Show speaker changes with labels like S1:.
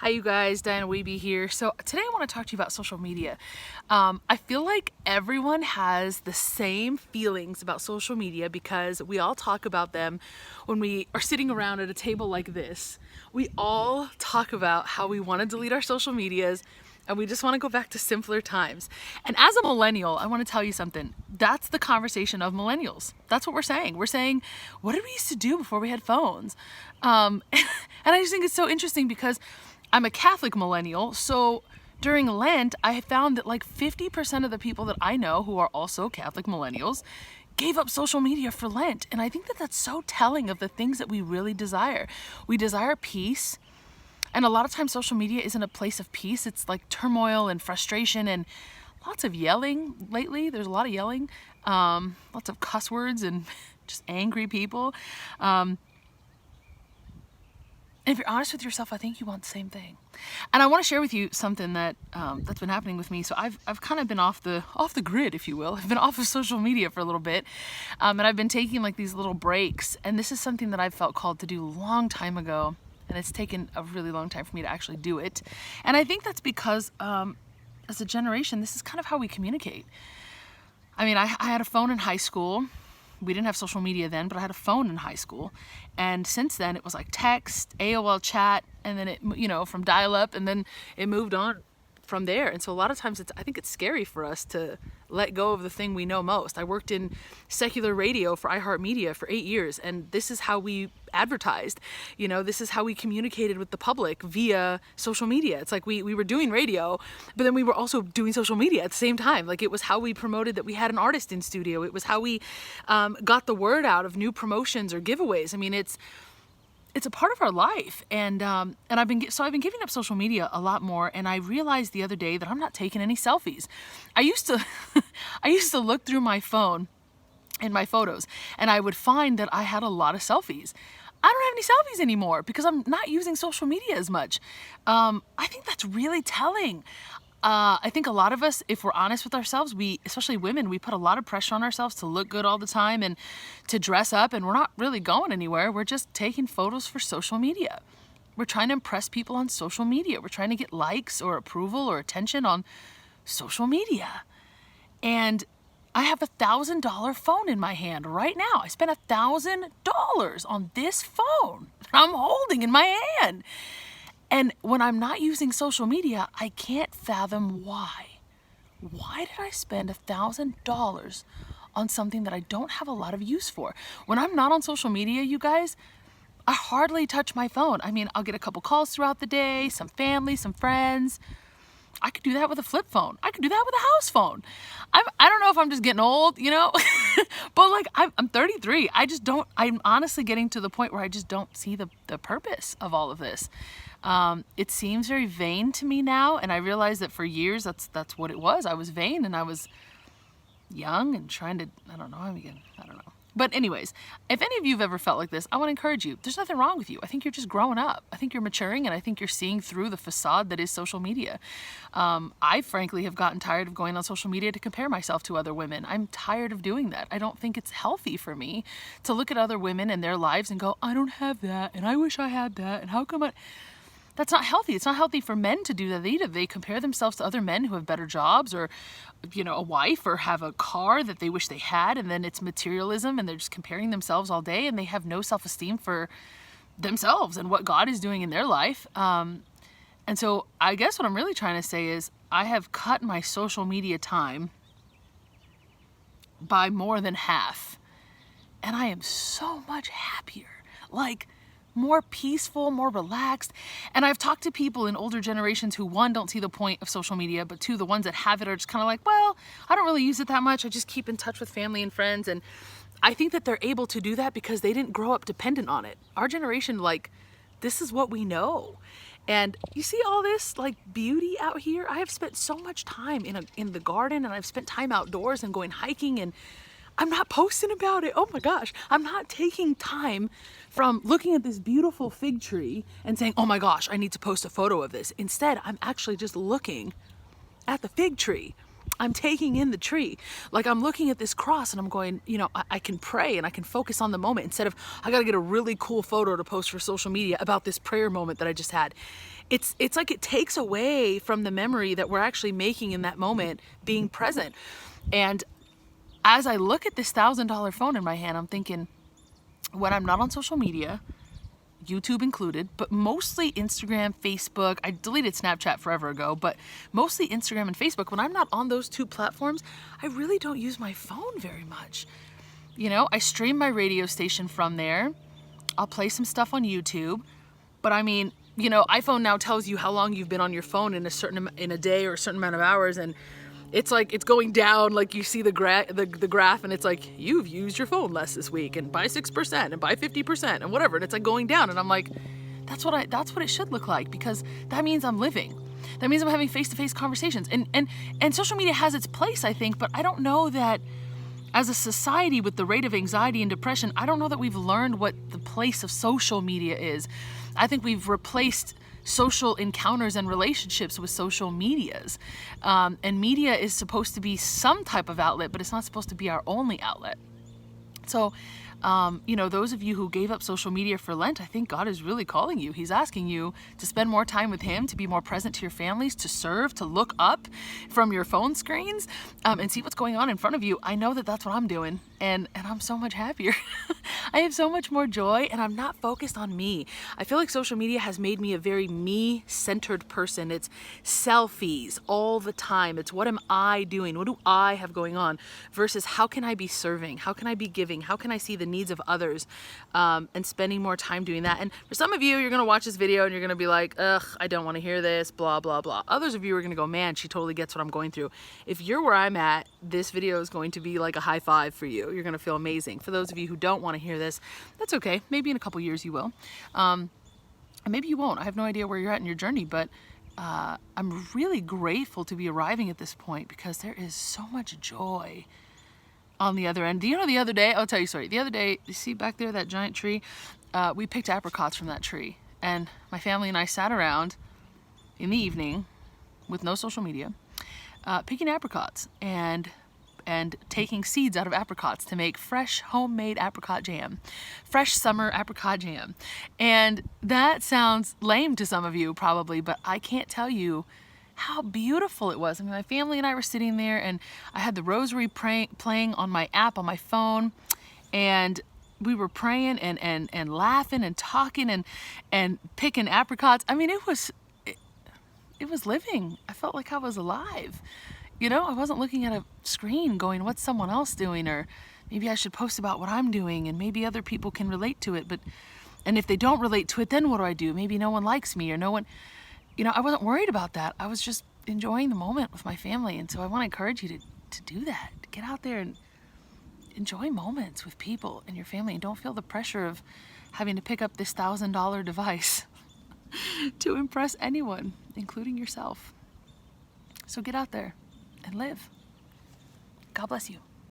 S1: Hi you guys, Diana Weeby here. So today I want to talk to you about social media. I feel like everyone has the same feelings about social media because we all talk about them when we are sitting around at a table like this. We all talk about how we want to delete our social medias and we just want to go back to simpler times. And as a millennial, I want to tell you something. That's the conversation of millennials. That's what we're saying. We're saying, what did we used to do before we had phones? And I just think it's so interesting because I'm a Catholic millennial, so during Lent, I found that like 50% of the people that I know who are also Catholic millennials gave up social media for Lent. And I think that that's so telling of the things that we really desire. We desire peace. And a lot of times social media isn't a place of peace. It's like turmoil and frustration and lots of yelling lately. There's a lot of yelling, lots of cuss words and just angry people. And if you're honest with yourself, I think you want the same thing. And I want to share with you something that that's been happening with me. So I've kind of been off the grid, if you will. I've been off of social media for a little bit, and I've been taking like these little breaks. And this is something that I've felt called to do a long time ago, and it's taken a really long time for me to actually do it. And I think that's because as a generation, this is kind of how we communicate. I mean, I had a phone in high school. We didn't have social media then, but I had a phone in high school. And since then, it was like text, AOL chat, and then it, from dial-up, and then it moved on from there. And so a lot of times I think it's scary for us to let go of the thing we know most. I worked in secular radio for iHeartMedia for 8 years, and this is how we advertised. This is how we communicated with the public via social media. It's like we were doing radio, but then we were also doing social media at the same time. Like it was how we promoted that we had an artist in studio. It was how we got the word out of new promotions or giveaways. I mean, it's a part of our life, and I've been giving up social media a lot more. And I realized the other day that I'm not taking any selfies. I used to look through my phone in my photos, and I would find that I had a lot of selfies. I don't have any selfies anymore because I'm not using social media as much. I think that's really telling. I think a lot of us, if we're honest with ourselves, especially women, we put a lot of pressure on ourselves to look good all the time and to dress up, and we're not really going anywhere. We're just taking photos for social media. We're trying to impress people on social media. We're trying to get likes or approval or attention on social media. And I have $1,000 phone in my hand right now. I spent $1,000 on this phone I'm holding in my hand. And when I'm not using social media, I can't fathom why. Why did I spend $1,000 on something that I don't have a lot of use for? When I'm not on social media, you guys, I hardly touch my phone. I mean, I'll get a couple calls throughout the day, some family, some friends. I could do that with a flip phone. I could do that with a house phone. I don't know if I'm just getting old, but like I'm 33. I'm honestly getting to the point where I just don't see the purpose of all of this. It seems very vain to me now, and I realize that for years that's what it was. I was vain, and I was young and trying to, I don't know. But anyways, if any of you have ever felt like this, I want to encourage you. There's nothing wrong with you. I think you're just growing up. I think you're maturing, and I think you're seeing through the facade that is social media. I frankly have gotten tired of going on social media to compare myself to other women. I'm tired of doing that. I don't think it's healthy for me to look at other women and their lives and go, I don't have that, and I wish I had that, and how come I... That's not healthy. It's not healthy for men to do that either. They compare themselves to other men who have better jobs or, a wife or have a car that they wish they had, and then it's materialism, and they're just comparing themselves all day, and they have no self-esteem for themselves and what God is doing in their life. And so I guess what I'm really trying to say is I have cut my social media time by more than half, and I am so much happier. Like, more peaceful, more relaxed. And I've talked to people in older generations who, one, don't see the point of social media, but two, the ones that have it are just kind of like, well, I don't really use it that much. I just keep in touch with family and friends. And I think that they're able to do that because they didn't grow up dependent on it. Our generation, this is what we know. And you see all this beauty out here? I have spent so much time in the garden, and I've spent time outdoors and going hiking, and I'm not posting about it. Oh my gosh. I'm not taking time from looking at this beautiful fig tree and saying, oh my gosh, I need to post a photo of this. Instead, I'm actually just looking at the fig tree. I'm taking in the tree. Like I'm looking at this cross and I'm going, you know, I can pray and I can focus on the moment instead of I got to get a really cool photo to post for social media about this prayer moment that I just had. It's like it takes away from the memory that we're actually making in that moment being present. And as I look at this $1,000 phone in my hand, I'm thinking, when I'm not on social media, YouTube included, but mostly Instagram, Facebook. I deleted Snapchat forever ago, but mostly Instagram and Facebook. When I'm not on those two platforms, I really don't use my phone very much. You know, I stream my radio station from there. I'll play some stuff on YouTube, but I mean, you know, iPhone now tells you how long you've been on your phone in a day or a certain amount of hours, and it's like it's going down. Like you see the graph, and it's like you've used your phone less this week, and by 6% and by 50% and whatever, and it's like going down. And I'm like, that's what it should look like, because that means I'm living. That means I'm having face-to-face conversations. And social media has its place, I think, but I don't know that as a society with the rate of anxiety and depression, I don't know that we've learned what the place of social media is. I think we've replaced social encounters and relationships with social medias. And media is supposed to be some type of outlet, but it's not supposed to be our only outlet. So, you know, those of you who gave up social media for Lent, I think God is really calling you. He's asking you to spend more time with Him, to be more present to your families, to serve, to look up from your phone screens, and see what's going on in front of you. I know that that's what I'm doing, and I'm so much happier. I have so much more joy, and I'm not focused on me. I feel like social media has made me a very me-centered person. It's selfies all the time. It's what am I doing? What do I have going on? Versus how can I be serving? How can I be giving? How can I see the needs of others? And spending more time doing that. And for some of you, you're going to watch this video and you're going to be like, ugh, I don't want to hear this, blah, blah, blah. Others of you are going to go, man, she totally gets what I'm going through. If you're where I'm at, this video is going to be like a high five for you. You're going to feel amazing. For those of you who don't want to hear this, that's okay. Maybe in a couple years you will. And maybe you won't. I have no idea where you're at in your journey, but I'm really grateful to be arriving at this point, because there is so much joy on the other end. Do you know the other day, I'll tell you a story. The other day, you see back there that giant tree? We picked apricots from that tree, and my family and I sat around in the evening with no social media, picking apricots and taking seeds out of apricots to make fresh homemade apricot jam, fresh summer apricot jam. And that sounds lame to some of you probably, but I can't tell you how beautiful it was. I mean, my family and I were sitting there, and I had the rosary playing on my app on my phone, and we were praying and laughing and talking and picking apricots. I mean, it was living. I felt like I was alive. You know, I wasn't looking at a screen going, what's someone else doing? Or maybe I should post about what I'm doing, and maybe other people can relate to it. And if they don't relate to it, then what do I do? Maybe no one likes me, or no one, you know, I wasn't worried about that. I was just enjoying the moment with my family. And so I want to encourage you to do that. To get out there and enjoy moments with people and your family, and don't feel the pressure of having to pick up this $1,000 device to impress anyone, including yourself. So get out there and live. God bless you.